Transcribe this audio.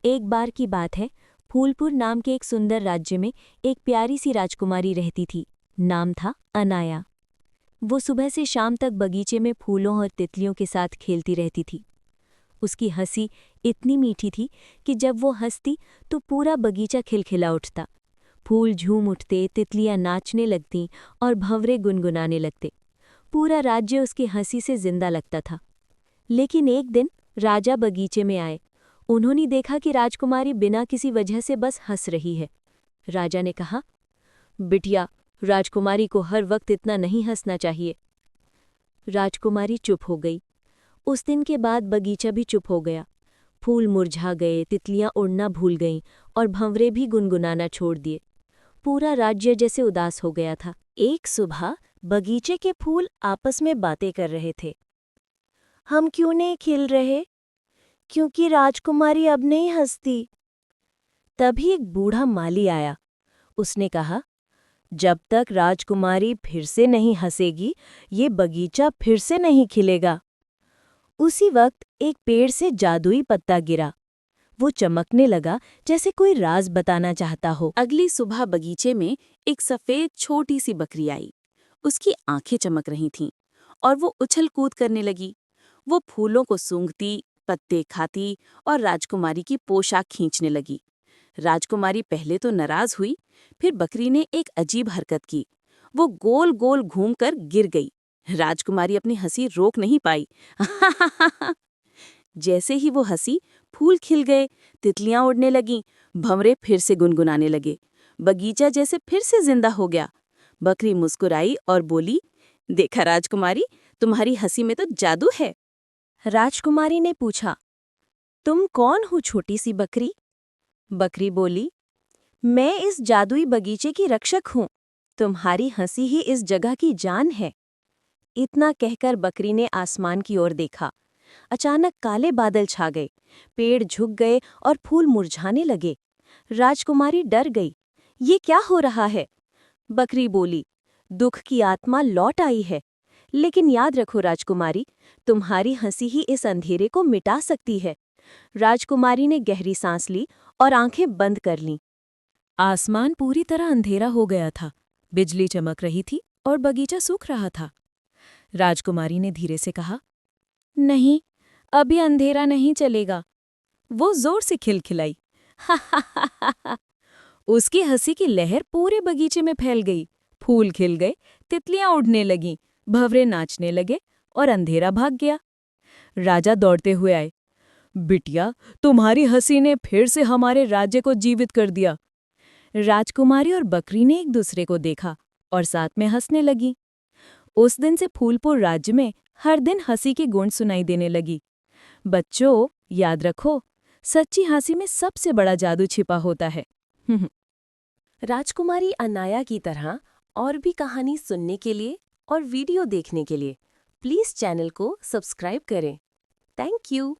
एक बार की बात है, फूलपुर नाम के एक सुंदर राज्य में एक प्यारी सी राजकुमारी रहती थी। नाम था अनाया। वो सुबह से शाम तक बगीचे में फूलों और तितलियों के साथ खेलती रहती थी। उसकी हंसी इतनी मीठी थी कि जब वो हंसती तो पूरा बगीचा खिलखिला उठता। फूल झूम उठते, तितलियां नाचने लगतीं और भंवरे गुनगुनाने लगते। पूरा राज्य उसकी हंसी से जिंदा लगता था। लेकिन एक दिन राजा बगीचे में आए। उन्होंने देखा कि राजकुमारी बिना किसी वजह से बस हंस रही है। राजा ने कहा, बिटिया, राजकुमारी को हर वक्त इतना नहीं हंसना चाहिए। राजकुमारी चुप हो गई। उस दिन के बाद बगीचा भी चुप हो गया। फूल मुरझा गए, तितलियां उड़ना भूल गईं और भंवरे भी गुनगुनाना छोड़ दिए। पूरा राज्य जैसे उदास हो गया था। एक सुबह बगीचे के फूल आपस में बातें कर रहे थे। हम क्यों नहीं खिल रहे? क्योंकि राजकुमारी अब नहीं हंसती। तभी एक बूढ़ा माली आया। उसने कहा, जब तक राजकुमारी फिर से नहीं हंसेगी, ये बगीचा फिर से नहीं खिलेगा। उसी वक्त एक पेड़ से जादुई पत्ता गिरा। वो चमकने लगा जैसे कोई राज बताना चाहता हो। अगली सुबह बगीचे में एक सफेद छोटी सी बकरी आई। उसकी आंखें चमक रही थीं और वो उछल कूद करने लगी। वो फूलों को सूंघती, पत्ते खाती और राजकुमारी की पोशाक खींचने लगी। राजकुमारी पहले तो नाराज हुई, फिर बकरी ने एक अजीब हरकत की। वो गोल गोल घूमकर गिर गई। राजकुमारी अपनी हंसी रोक नहीं पाई। जैसे ही वो हंसी, फूल खिल गए, तितलियां उड़ने लगीं, भंवरे फिर से गुनगुनाने लगे। बगीचा जैसे फिर से जिंदा हो गया। बकरी मुस्कुराई और बोली, देखा राजकुमारी, तुम्हारी हंसी में तो जादू है। राजकुमारी ने पूछा, तुम कौन हो छोटी सी बकरी? बकरी बोली, मैं इस जादुई बगीचे की रक्षक हूँ। तुम्हारी हंसी ही इस जगह की जान है। इतना कहकर बकरी ने आसमान की ओर देखा। अचानक काले बादल छा गए, पेड़ झुक गए और फूल मुरझाने लगे। राजकुमारी डर गई। ये क्या हो रहा है? बकरी बोली, दुख की आत्मा लौट आई है। लेकिन याद रखो राजकुमारी, तुम्हारी हंसी ही इस अंधेरे को मिटा सकती है। राजकुमारी ने गहरी सांस ली और आंखें बंद कर लीं। आसमान पूरी तरह अंधेरा हो गया था। बिजली चमक रही थी और बगीचा सूख रहा था। राजकुमारी ने धीरे से कहा, नहीं, अभी अंधेरा नहीं चलेगा। वो जोर से खिलखिलाई। उसकी हंसी की लहर पूरे बगीचे में फैल गई। फूल खिल गए, तितलियां उड़ने लगीं, भंवरे नाचने लगे और अंधेरा भाग गया। राजा दौड़ते हुए आए। बिटिया, तुम्हारी हंसी ने फिर से हमारे राज्य को जीवित कर दिया। राजकुमारी और बकरी ने एक दूसरे को देखा और साथ में हंसने लगी। उस दिन से फूलपुर राज्य में हर दिन हंसी की गूंज सुनाई देने लगी। बच्चों, याद रखो, सच्ची हंसी में सबसे बड़ा जादू छिपा होता है। राजकुमारी अनाया की तरह और भी कहानी सुनने के लिए और वीडियो देखने के लिए प्लीज़ चैनल को सब्सक्राइब करें। Thank you.